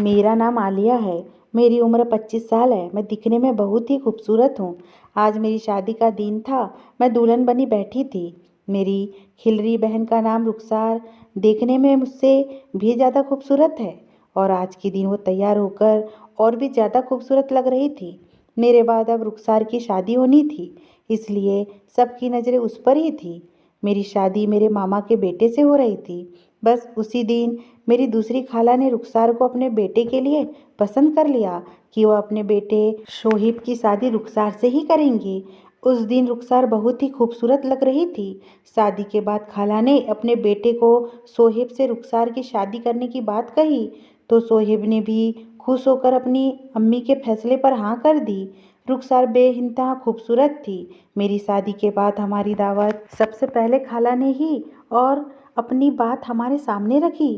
मेरा नाम आलिया है। मेरी उम्र 25 साल है। मैं दिखने में बहुत ही खूबसूरत हूँ। आज मेरी शादी का दिन था। मैं दुल्हन बनी बैठी थी। मेरी खिलरी बहन का नाम रुखसार देखने में मुझसे भी ज़्यादा खूबसूरत है। और आज के दिन वो तैयार होकर और भी ज़्यादा खूबसूरत लग रही थी। मेरे बाद अब रुखसार की शादी होनी थी, इसलिए सबकी नज़रें उस पर ही थी। मेरी शादी मेरे मामा के बेटे से हो रही थी। बस उसी दिन मेरी दूसरी खाला ने रुखसार को अपने बेटे के लिए पसंद कर लिया कि वह अपने बेटे शोहिब की शादी रुखसार से ही करेंगी। उस दिन रुखसार बहुत ही खूबसूरत लग रही थी। शादी के बाद खाला ने अपने बेटे को शोहिब से रुखसार की शादी करने की बात कही, तो शोहिब ने भी खुश होकर अपनी अम्मी के फैसले पर हाँ कर दी। रुखसार बेइंतहा खूबसूरत थी। मेरी शादी के बाद हमारी दावत सबसे पहले खाला ने ही और अपनी बात हमारे सामने रखी।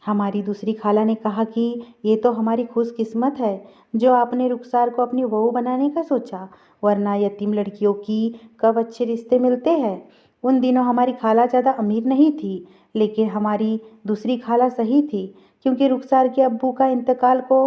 हमारी दूसरी खाला ने कहा कि ये तो हमारी खुशकिस्मत है जो आपने रुखसार को अपनी बहू बनाने का सोचा, वरना यतीम लड़कियों की कब अच्छे रिश्ते मिलते हैं। उन दिनों हमारी खाला ज़्यादा अमीर नहीं थी, लेकिन हमारी दूसरी खाला सही थी, क्योंकि रुखसार के अब्बू का इंतकाल को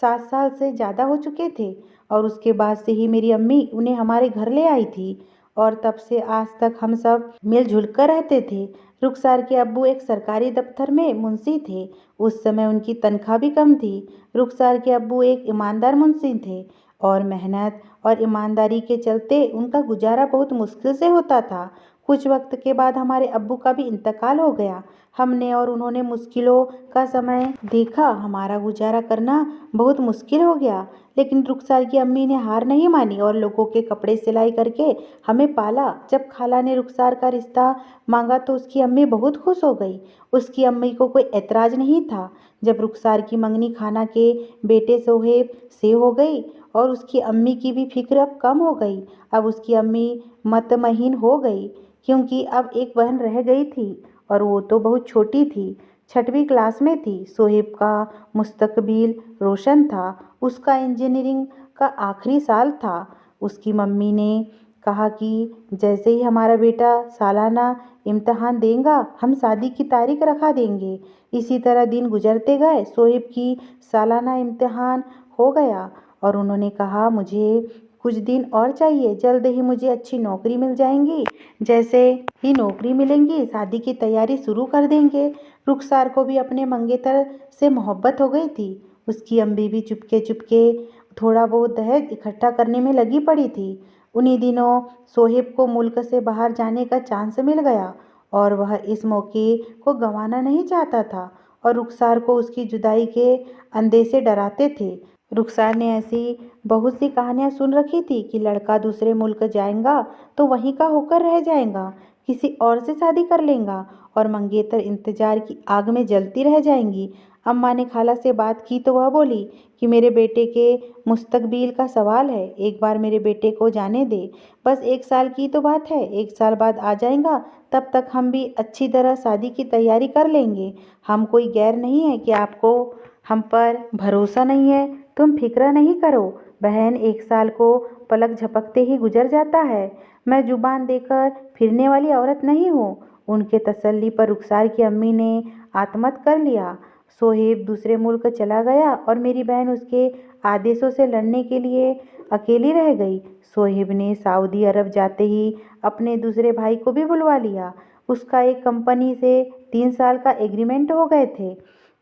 7 साल से ज़्यादा हो चुके थे और उसके बाद से ही मेरी अम्मी उन्हें हमारे घर ले आई थी और तब से आज तक हम सब मिलजुल कर रहते थे। रुखसार के अब्बू एक सरकारी दफ्तर में मुंशी थे। उस समय उनकी तनख्वाह भी कम थी। रुखसार के अब्बू एक ईमानदार मुंशी थे और मेहनत और ईमानदारी के चलते उनका गुजारा बहुत मुश्किल से होता था। कुछ वक्त के बाद हमारे अब्बू का भी इंतकाल हो गया। हमने और उन्होंने मुश्किलों का समय देखा। हमारा गुजारा करना बहुत मुश्किल हो गया, लेकिन रुखसार की अम्मी ने हार नहीं मानी और लोगों के कपड़े सिलाई करके हमें पाला। जब खाला ने रुखसार का रिश्ता मांगा तो उसकी अम्मी बहुत खुश हो गई। उसकी अम्मी को कोई ऐतराज़ नहीं था। जब रुखसार की मंगनी खाना के बेटे सोहेब से हो गई और उसकी अम्मी की भी फिक्र अब कम हो गई। अब उसकी अम्मी मतमहीन हो गई, क्योंकि अब एक बहन रह गई थी और वो तो बहुत छोटी थी, 6वीं क्लास में थी। सोहेब का मुस्तकबिल रोशन था। उसका इंजीनियरिंग का आखिरी साल था। उसकी मम्मी ने कहा कि जैसे ही हमारा बेटा सालाना इम्तहान देगा हम शादी की तारीख रखा देंगे। इसी तरह दिन गुजरते गए। सोहेब की सालाना इम्तहान हो गया और उन्होंने कहा मुझे कुछ दिन और चाहिए, जल्द ही मुझे अच्छी नौकरी मिल जाएंगी। जैसे ही नौकरी मिलेंगी शादी की तैयारी शुरू कर देंगे। रुखसार को भी अपने मंगेतर से मोहब्बत हो गई थी। उसकी अम्मी भी चुपके चुपके थोड़ा बहुत दहेज इकट्ठा करने में लगी पड़ी थी। उन्हीं दिनों सोहेब को मुल्क से बाहर जाने का चांस मिल गया और वह इस मौके को गंवाना नहीं चाहता था और रुखसार को उसकी जुदाई के अंदेशे डराते थे। रुखसार ने ऐसी बहुत सी कहानियां सुन रखी थी कि लड़का दूसरे मुल्क जाएगा तो वहीं का होकर रह जाएगा, किसी और से शादी कर लेगा और मंगेतर इंतजार की आग में जलती रह जाएंगी। अम्मा ने खाला से बात की तो वह बोली कि मेरे बेटे के मुस्तकबिल का सवाल है, एक बार मेरे बेटे को जाने दे। बस 1 साल की तो बात है, 1 साल बाद आ जाएगा, तब तक हम भी अच्छी तरह शादी की तैयारी कर लेंगे। हम कोई गैर नहीं है कि आपको हम पर भरोसा नहीं है। तुम फिक्र नहीं करो बहन, 1 साल को पलक झपकते ही गुजर जाता है। मैं जुबान देकर फिरने वाली औरत नहीं हूँ। उनके तसल्ली पर रुखसार की अम्मी ने आत्महत्या कर लिया। सोहेब दूसरे मुल्क चला गया और मेरी बहन उसके आदेशों से लड़ने के लिए अकेली रह गई। सोहेब ने सऊदी अरब जाते ही अपने दूसरे भाई को भी बुलवा लिया। उसका एक कंपनी से 3 साल का एग्रीमेंट हो गए थे।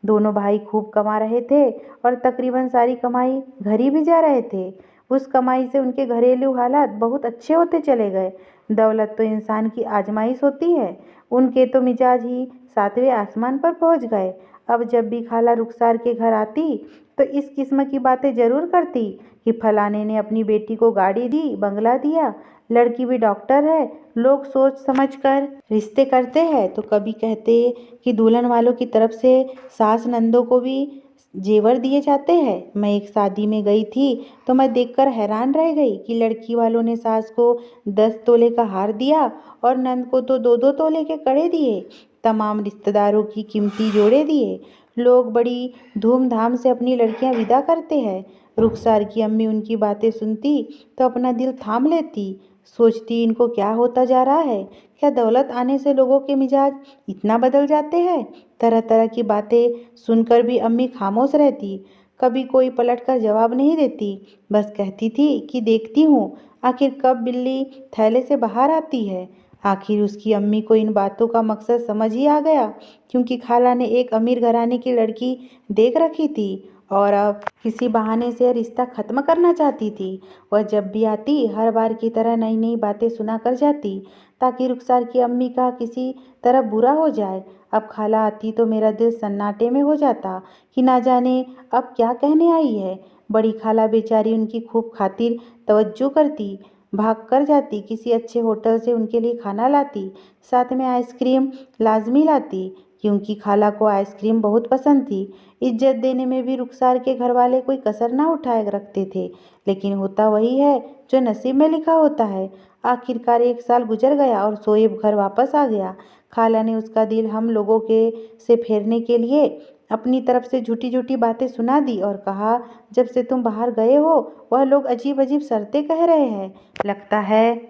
दोनों भाई खूब कमा रहे थे और तकरीबन सारी कमाई घर ही भिजा रहे थे। उस कमाई से उनके घरेलू हालात बहुत अच्छे होते चले गए। दौलत तो इंसान की आजमाइश होती है। उनके तो मिजाज ही 7वें आसमान पर पहुंच गए। अब जब भी खाला रुखसार के घर आती तो इस किस्म की बातें जरूर करती कि फलाने ने अपनी बेटी को गाड़ी दी, बंगला दिया, लड़की भी डॉक्टर है। लोग सोच समझकर रिश्ते करते हैं तो कभी कहते कि दुल्हन वालों की तरफ से सास नंदों को भी जेवर दिए जाते हैं। मैं एक शादी में गई थी तो मैं देखकर हैरान रह गई कि लड़की वालों ने सास को 10 तोले का हार दिया और नंद को तो 2-2 तोले के कड़े दिए। तमाम रिश्तेदारों की कीमती जोड़े दिए। लोग बड़ी धूमधाम से अपनी लड़कियां विदा करते हैं। रुखसार की अम्मी उनकी बातें सुनती तो अपना दिल थाम लेती। सोचती इनको क्या होता जा रहा है, क्या दौलत आने से लोगों के मिजाज इतना बदल जाते हैं। तरह तरह की बातें सुनकर भी अम्मी खामोश रहती। कभी कोई पलटकर जवाब नहीं देती, बस कहती थी कि देखती हूँ आखिर कब बिल्ली थैले से बाहर आती है। आखिर उसकी अम्मी को इन बातों का मकसद समझ ही आ गया, क्योंकि खाला ने एक अमीर घराने की लड़की देख रखी थी और अब किसी बहाने से रिश्ता खत्म करना चाहती थी। वह जब भी आती हर बार की तरह नई नई बातें सुना कर जाती, ताकि रुखसार की अम्मी का किसी तरह बुरा हो जाए। अब खाला आती तो मेरा दिल सन्नाटे में हो जाता कि ना जाने अब क्या कहने आई है। बड़ी खाला बेचारी उनकी खूब खातिर तवज्जो करती, भाग कर जाती, किसी अच्छे होटल से उनके लिए खाना लाती, साथ में आइसक्रीम लाजमी लाती, क्योंकि खाला को आइसक्रीम बहुत पसंद थी। इज्जत देने में भी रुखसार के घर वाले कोई कसर ना उठाए रखते थे, लेकिन होता वही है जो नसीब में लिखा होता है। आखिरकार 1 साल गुजर गया और शोएब घर वापस आ गया। खाला ने उसका दिल हम लोगों के से फेरने के लिए अपनी तरफ से झूठी झूठी बातें सुना दी और कहा, जब से तुम बाहर गए हो वह लोग अजीब अजीब शर्तें कह रहे हैं। लगता है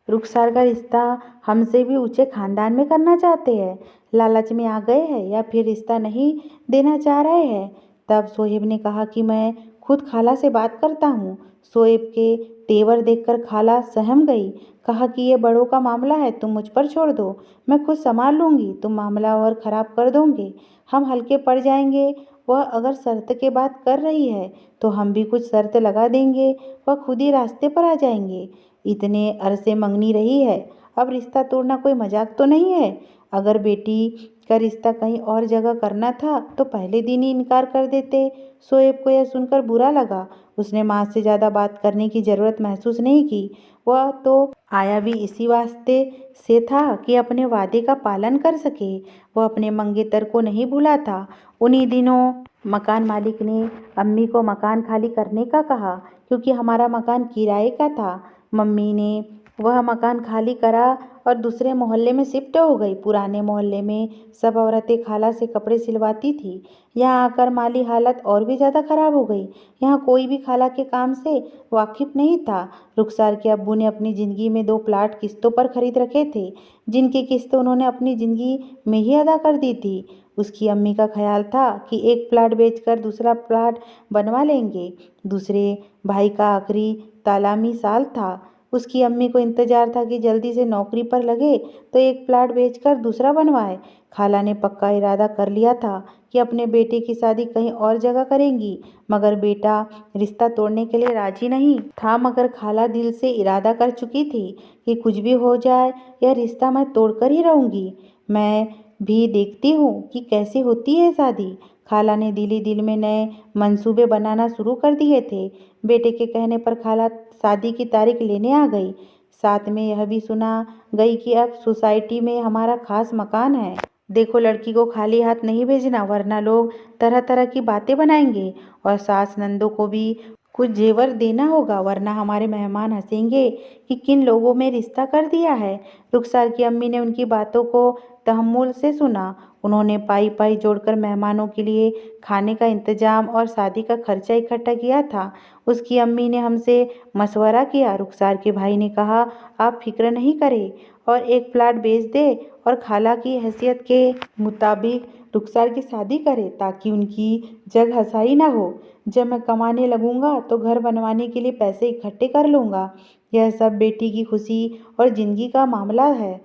रुखसार का रिश्ता हमसे भी ऊंचे खानदान में करना चाहते हैं। लालच में आ गए हैं या फिर रिश्ता नहीं देना चाह रहे हैं। तब शोएब ने कहा कि मैं खुद खाला से बात करता हूँ। शोएब के तेवर देखकर खाला सहम गई। कहा कि ये बड़ों का मामला है, तुम मुझ पर छोड़ दो, मैं खुद संभाल लूँगी। तुम मामला और ख़राब कर दोगे, हम हल्के पड़ जाएंगे। वह अगर शर्त के बात कर रही है तो हम भी कुछ शर्त लगा देंगे, वह खुद ही रास्ते पर आ जाएंगे। इतने अरसे मंगनी रही है, अब रिश्ता तोड़ना कोई मजाक तो नहीं है। अगर बेटी का रिश्ता कहीं और जगह करना था तो पहले दिन ही इनकार कर देते। शोएब को यह सुनकर बुरा लगा। उसने माँ से ज़्यादा बात करने की ज़रूरत महसूस नहीं की। वह तो आया भी इसी वास्ते से था कि अपने वादे का पालन कर सके। वह अपने मंगेतर को नहीं भूला था। उन्हीं दिनों मकान मालिक ने अम्मी को मकान खाली करने का कहा, क्योंकि हमारा मकान किराए का था। मम्मी ने वह मकान खाली करा और दूसरे मोहल्ले में शिफ्ट हो गई। पुराने मोहल्ले में सब औरतें खाला से कपड़े सिलवाती थी। यहाँ आकर माली हालत और भी ज़्यादा खराब हो गई। यहाँ कोई भी खाला के काम से वाकिफ नहीं था। रुखसार के अब्बू ने अपनी ज़िंदगी में 2 प्लाट किस्तों पर खरीद रखे थे, जिनकी किस्तें उन्होंने अपनी ज़िंदगी में ही अदा कर दी थी। उसकी अम्मी का ख्याल था कि एक प्लाट बेचकर दूसरा प्लाट बनवा लेंगे। दूसरे भाई का आखिरी तालीमी साल था। उसकी अम्मी को इंतजार था कि जल्दी से नौकरी पर लगे तो एक प्लाट बेचकर दूसरा बनवाए। खाला ने पक्का इरादा कर लिया था कि अपने बेटे की शादी कहीं और जगह करेंगी, मगर बेटा रिश्ता तोड़ने के लिए राजी नहीं था। मगर खाला दिल से इरादा कर चुकी थी कि कुछ भी हो जाए यह रिश्ता मैं तोड़कर ही रहूँगी। मैं भी देखती हूँ कि कैसी होती है शादी। खाला ने दिल ही दिल में नए मंसूबे बनाना शुरू कर दिए थे। बेटे के कहने पर खाला शादी की तारीख लेने आ गई। साथ में यह भी सुना गई कि अब सोसाइटी में हमारा खास मकान है। देखो, लड़की को खाली हाथ नहीं भेजना, वरना लोग तरह तरह की बातें बनाएंगे और सास नंदों को भी कुछ जेवर देना होगा, वरना हमारे मेहमान हंसेंगे कि किन लोगों में रिश्ता कर दिया है। रुखसार की अम्मी ने उनकी बातों को तहम्मुल से सुना। उन्होंने पाई पाई जोड़कर मेहमानों के लिए खाने का इंतजाम और शादी का खर्चा इकट्ठा किया था। उसकी अम्मी ने हमसे मशवरा किया। रुखसार के भाई ने कहा, आप फिक्र नहीं करें और एक प्लाट बेच दे और खाला की हैसियत के मुताबिक रुखसार की शादी करे, ताकि उनकी जग हंसाई ना हो। जब मैं कमाने लगूंगा तो घर बनवाने के लिए पैसे इकट्ठे कर लूँगा। यह सब बेटी की खुशी और ज़िंदगी का मामला है।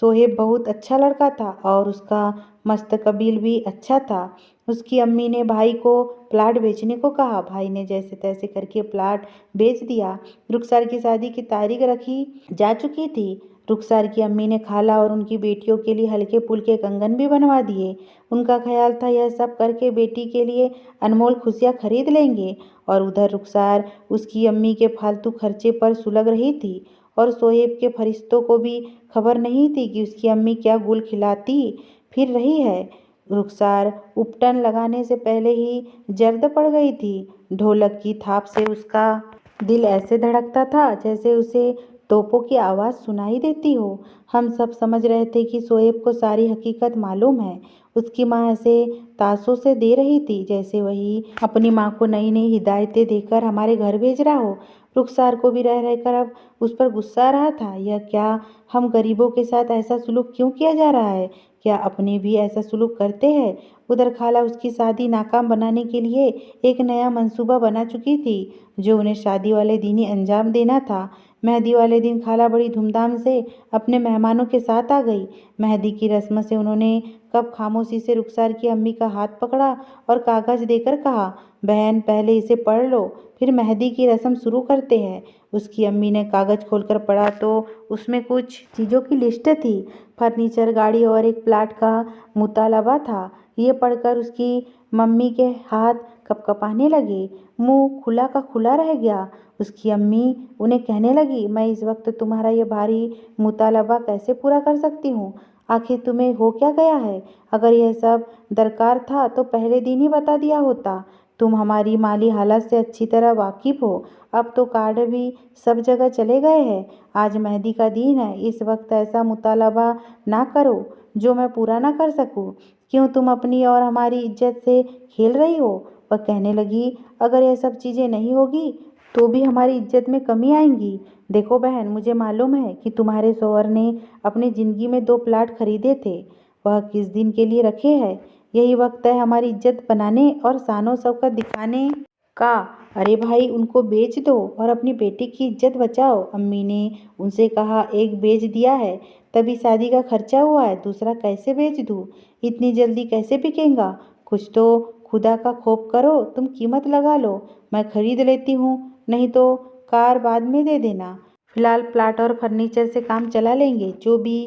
शोएब बहुत अच्छा लड़का था और उसका मस्तकबिल भी अच्छा था। उसकी अम्मी ने भाई को प्लाट बेचने को कहा। भाई ने जैसे तैसे करके प्लाट बेच दिया। रुखसार की शादी की तारीख रखी जा चुकी थी। रुखसार की अम्मी ने खाला और उनकी बेटियों के लिए हल्के फुल्के कंगन भी बनवा दिए। उनका ख्याल था यह सब करके बेटी के लिए अनमोल खुशियाँ खरीद लेंगे। और उधर रुखसार उसकी अम्मी के फालतू खर्चे पर सुलग रही थी और शोएब के फरिश्तों को भी खबर नहीं थी कि उसकी अम्मी क्या गुल खिलाती फिर रही है। रुखसार उपटन लगाने से पहले ही जर्द पड़ गई थी। ढोलक की थाप से उसका दिल ऐसे धड़कता था जैसे उसे तोपों की आवाज़ सुनाई देती हो। हम सब समझ रहे थे कि शोएब को सारी हकीकत मालूम है। उसकी माँ ऐसे तासों से दे रही थी जैसे वही अपनी माँ को नई नई हिदायतें देकर हमारे घर भेज रहा हो। रुखसार को भी रह रहकर अब उस पर गुस्सा आ रहा था। यह क्या, हम गरीबों के साथ ऐसा सुलूक क्यों किया जा रहा है? क्या अपने भी ऐसा सुलूक करते हैं? उधर खाला उसकी शादी नाकाम बनाने के लिए एक नया मंसूबा बना चुकी थी जो उन्हें शादी वाले दिन ही अंजाम देना था। मेहंदी वाले दिन खाला बड़ी धूमधाम से अपने मेहमानों के साथ आ गई। मेहंदी की रस्म से उन्होंने कब खामोशी से रुखसार की अम्मी का हाथ पकड़ा और कागज देकर कहा, बहन पहले इसे पढ़ लो, फिर मेहंदी की रस्म शुरू करते हैं। उसकी अम्मी ने कागज खोलकर पढ़ा तो उसमें कुछ चीज़ों की लिस्ट थी। फर्नीचर, गाड़ी और एक प्लाट का मुतालबा था। ये पढ़कर उसकी मम्मी के हाथ कपकपाने लगे, मुंह खुला का खुला रह गया। उसकी अम्मी उन्हें कहने लगी, मैं इस वक्त तुम्हारा ये भारी मुतालबा कैसे पूरा कर सकती हूँ? आखिर तुम्हें हो क्या गया है? अगर यह सब दरकार था तो पहले दिन ही बता दिया होता। तुम हमारी माली हालत से अच्छी तरह वाकिफ हो। अब तो कार्ड भी सब जगह चले गए हैं। आज मेहंदी का दिन है, इस वक्त ऐसा मुतालबा ना करो जो मैं पूरा ना कर सकूं। क्यों तुम अपनी और हमारी इज्जत से खेल रही हो? वह कहने लगी, अगर यह सब चीज़ें नहीं होगी तो भी हमारी इज्जत में कमी आएगी। देखो बहन, मुझे मालूम है कि तुम्हारे शौहर ने अपनी ज़िंदगी में 2 प्लाट खरीदे थे। वह किस दिन के लिए रखे हैं? यही वक्त है हमारी इज्जत बनाने और शानो शौकत दिखाने का। अरे भाई, उनको बेच दो और अपनी बेटी की इज्जत बचाओ। अम्मी ने उनसे कहा, एक बेच दिया है तभी शादी का खर्चा हुआ है, दूसरा कैसे बेच दूँ? इतनी जल्दी कैसे बिकेगा? कुछ तो खुदा का खौफ करो। तुम कीमत लगा लो, मैं खरीद लेती हूँ, नहीं तो कार बाद में दे देना। फिलहाल प्लाट और फर्नीचर से काम चला लेंगे। जो भी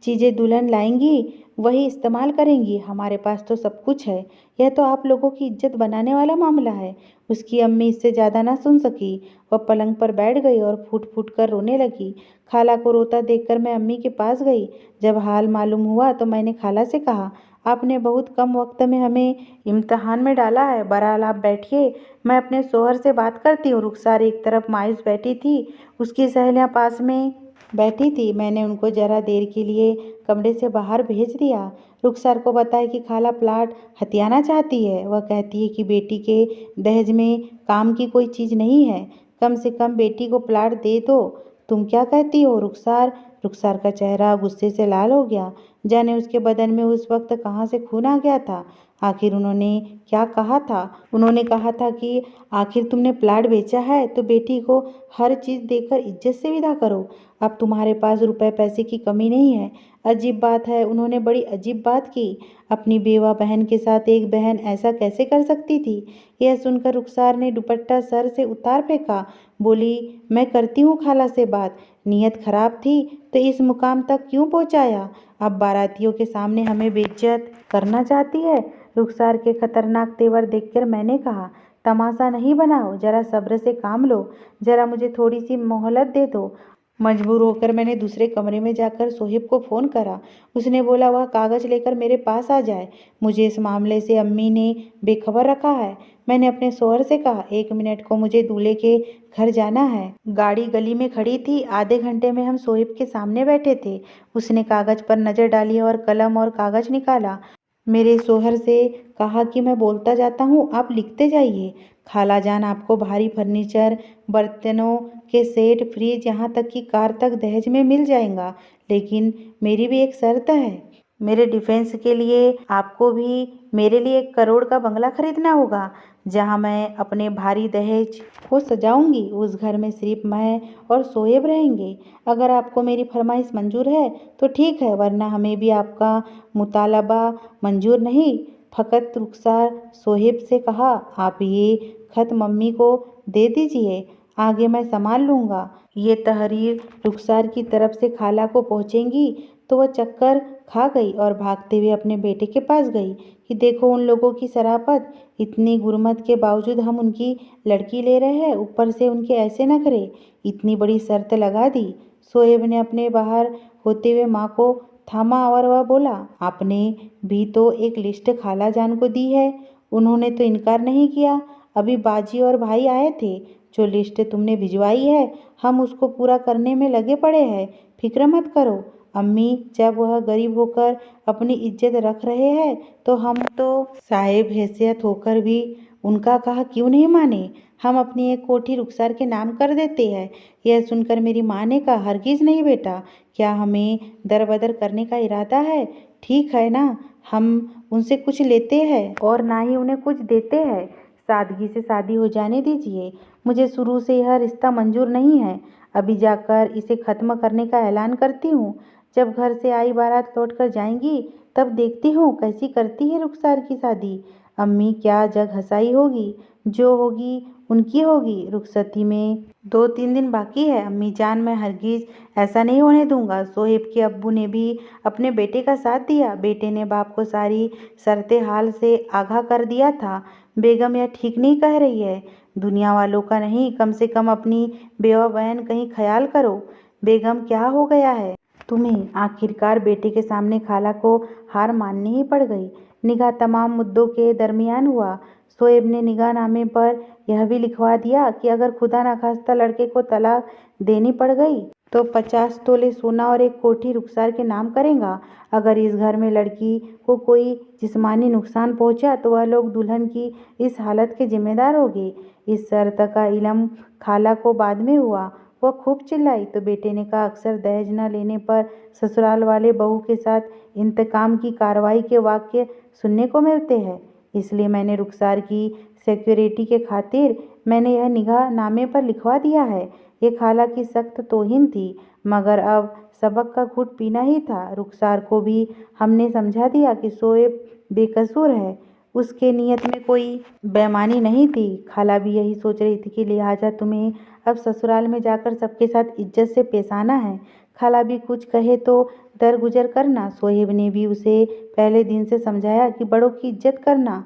चीज़ें दुल्हन लाएंगी वही इस्तेमाल करेंगी। हमारे पास तो सब कुछ है। यह तो आप लोगों की इज्जत बनाने वाला मामला है। उसकी अम्मी इससे ज़्यादा ना सुन सकी। वह पलंग पर बैठ गई और फूट फूट कर रोने लगी। खाला को रोता देखकर मैं अम्मी के पास गई। जब हाल मालूम हुआ तो मैंने खाला से कहा, आपने बहुत कम वक्त में हमें इम्तिहान में डाला है। बहरहाल आप बैठिए, मैं अपने शौहर से बात करती हूँ। रुखसार एक तरफ मायूस बैठी थी, उसकी सहेलियाँ पास में बैठी थी। मैंने उनको जरा देर के लिए कमरे से बाहर भेज दिया। रुखसार को बताया कि खाला प्लाट हथियाना चाहती है। वह कहती है कि बेटी के दहेज में काम की कोई चीज़ नहीं है, कम से कम बेटी को प्लाट दे दो। तुम क्या कहती हो रुखसार? रुखसार का चेहरा गुस्से से लाल हो गया। जाने उसके बदन में उस वक्त कहाँ से खून आ गया था। आखिर उन्होंने क्या कहा था? उन्होंने कहा था कि आखिर तुमने प्लाट बेचा है तो बेटी को हर चीज़ देकर इज्जत से विदा करो। अब तुम्हारे पास रुपए पैसे की कमी नहीं है। अजीब बात है, उन्होंने बड़ी अजीब बात की। अपनी बेवा बहन के साथ एक बहन ऐसा कैसे कर सकती थी? यह सुनकर रुखसार ने दुपट्टा सर से उतार फेंका। बोली, मैं करती हूँ खाला से बात। नीयत खराब थी तो इस मुकाम तक क्यों पहुँचाया? अब बारातियों के सामने हमें बेइज्जत करना चाहती है। रुखसार के खतरनाक तेवर देखकर मैंने कहा, तमाशा नहीं बनाओ, जरा सब्र से काम लो, जरा मुझे थोड़ी सी मोहलत दे दो। मजबूर होकर मैंने दूसरे कमरे में जाकर सोहेब को फ़ोन करा। उसने बोला वह कागज़ लेकर मेरे पास आ जाए। मुझे इस मामले से अम्मी ने बेखबर रखा है। मैंने अपने शौहर से कहा, 1 मिनट को मुझे दूल्हे के घर जाना है। गाड़ी गली में खड़ी थी। आधे घंटे में हम सोहेब के सामने बैठे थे। उसने कागज़ पर नज़र डाली और कलम और कागज़ निकाला। मेरे शौहर से कहा कि मैं बोलता जाता हूँ, आप लिखते जाइए। खालाजान, आपको भारी फर्नीचर, बर्तनों के सेट, फ्रिज, यहाँ तक कि कार तक दहेज में मिल जाएगा। लेकिन मेरी भी एक शर्त है। मेरे डिफेंस के लिए आपको भी मेरे लिए 1 करोड़ का बंगला खरीदना होगा, जहाँ मैं अपने भारी दहेज को सजाऊंगी। उस घर में सिर्फ मैं और शोएब रहेंगे। अगर आपको मेरी फरमाइश मंजूर है तो ठीक है, वरना हमें भी आपका मुतालबा मंजूर नहीं। फ़कत रुखसार शोएब से कहा, आप ये खत मम्मी को दे दीजिए, आगे मैं संभाल लूँगा। ये तहरीर रुखसार की तरफ से खाला को पहुँचेंगी तो वह चक्कर खा गई और भागते हुए अपने बेटे के पास गई कि देखो उन लोगों की शराफत, इतनी गुरमत के बावजूद हम उनकी लड़की ले रहे हैं, ऊपर से उनके ऐसे नखरे। इतनी बड़ी शर्त लगा दी। शोएब ने अपने बाहर होते हुए माँ को थामा और वह बोला, आपने भी तो एक लिस्ट खाला जान को दी है। उन्होंने तो इनकार नहीं किया। अभी बाजी और भाई आए थे जो लिस्ट तुमने भिजवाई है हम उसको पूरा करने में लगे पड़े हैं, फिक्र मत करो। अम्मी, जब वह गरीब होकर अपनी इज्जत रख रहे हैं तो हम तो साहेब हैसियत होकर भी उनका कहा क्यों नहीं माने। हम अपनी एक कोठी रुखसार के नाम कर देते हैं। यह सुनकर मेरी माँ ने कहा, हरगिज नहीं बेटा, क्या हमें दरबदर करने का इरादा है? ठीक है ना, हम उनसे कुछ लेते हैं और ना ही उन्हें कुछ देते हैं। सादगी से शादी हो जाने दीजिए। मुझे शुरू से यह रिश्ता मंजूर नहीं है। अभी जाकर इसे ख़त्म करने का ऐलान करती हूँ। जब घर से आई बारात लौट कर जाएंगी तब देखती हूँ कैसी करती है रुखसार की शादी। अम्मी, क्या जग हंसाई होगी? जो होगी उनकी होगी। रुखसती में 2-3 दिन बाकी है। अम्मी जान, मैं हरगिज ऐसा नहीं होने दूंगा। सोहेब के अब्बू ने भी अपने बेटे का साथ दिया। बेटे ने बाप को सारी शर्तें हाल से आगाह कर दिया था। बेगम, यह ठीक नहीं कह रही है। दुनिया वालों का नहीं, कम से कम अपनी बेवा बहन कहीं ख्याल करो। बेगम, क्या हो गया है तुम्हें? आखिरकार बेटे के सामने खाला को हार माननी ही पड़ गई। निगाह तमाम मुद्दों के दरमियान हुआ। शोएब ने निगाहनामे पर यह भी लिखवा दिया कि अगर खुदा न खास्ता लड़के को तलाक देनी पड़ गई तो 50 तोले सोना और एक कोठी रुखसार के नाम करेगा। अगर इस घर में लड़की को कोई जिस्मानी नुकसान पहुंचा तो वह लोग दुल्हन की इस हालत के जिम्मेदार होंगे। इस शर्त का इल्म खाला को बाद में हुआ। वह खूब चिल्लाई तो बेटे ने कहा, अक्सर दहेज न लेने पर ससुराल वाले बहू के साथ इंतकाम की कार्रवाई के वाक्य सुनने को मिलते हैं। इसलिए मैंने रुखसार की सिक्योरिटी के खातिर मैंने यह निगाहनामे पर लिखवा दिया है। ये खाला की सख्त तौहीन थी, मगर अब सबक का घूंट पीना ही था। रुखसार को भी हमने समझा दिया कि शोएब बेकसूर है, उसके नियत में कोई बेईमानी नहीं थी। खाला भी यही सोच रही थी कि लिहाजा तुम्हें अब ससुराल में जाकर सबके साथ इज्जत से पेश आना है। खाला भी कुछ कहे तो दरगुजर करना। सोहेब ने भी उसे पहले दिन से समझाया कि बड़ों की इज्जत करना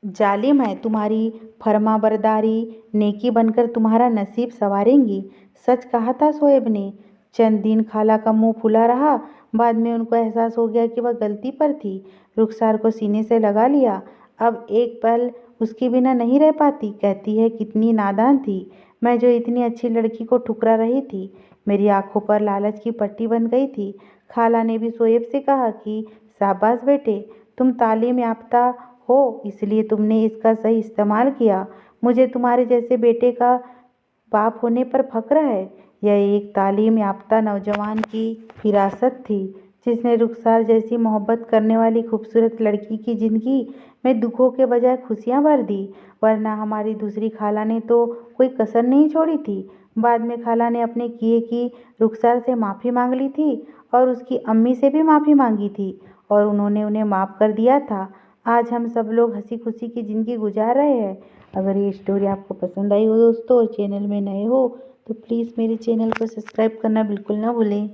जालिम है। तुम्हारी फरमाबरदारी नेकी बनकर तुम्हारा नसीब संवारेंगी। सच कहा था शोएब ने। चंद दिन खाला का मुंह फुला रहा। बाद में उनको एहसास हो गया कि वह गलती पर थी। रुखसार को सीने से लगा लिया। अब एक पल उसके बिना नहीं रह पाती। कहती है, कितनी नादान थी मैं जो इतनी अच्छी लड़की को ठुकरा रही थी। मेरी आंखों पर लालच की पट्टी बन गई थी। खाला ने भी शोएब से कहा कि शाबाश बेटे, तुम तालीम याफ्ता हो, इसलिए तुमने इसका सही इस्तेमाल किया। मुझे तुम्हारे जैसे बेटे का बाप होने पर फख्र है। यह एक तालीम याफ्ता नौजवान की फिरासत थी जिसने रुखसार जैसी मोहब्बत करने वाली खूबसूरत लड़की की ज़िंदगी में दुखों के बजाय खुशियां भर दी। वरना हमारी दूसरी खाला ने तो कोई कसर नहीं छोड़ी थी। बाद में खाला ने अपने किए की रुखसार से माफ़ी मांग ली थी और उसकी अम्मी से भी माफ़ी मांगी थी और उन्होंने उन्हें माफ़ कर दिया था। आज हम सब लोग हंसी खुशी की ज़िंदगी गुजार रहे हैं। अगर ये स्टोरी आपको पसंद आई हो दोस्तों और चैनल में नए हो तो प्लीज़ मेरे चैनल को सब्सक्राइब करना बिल्कुल ना भूलें।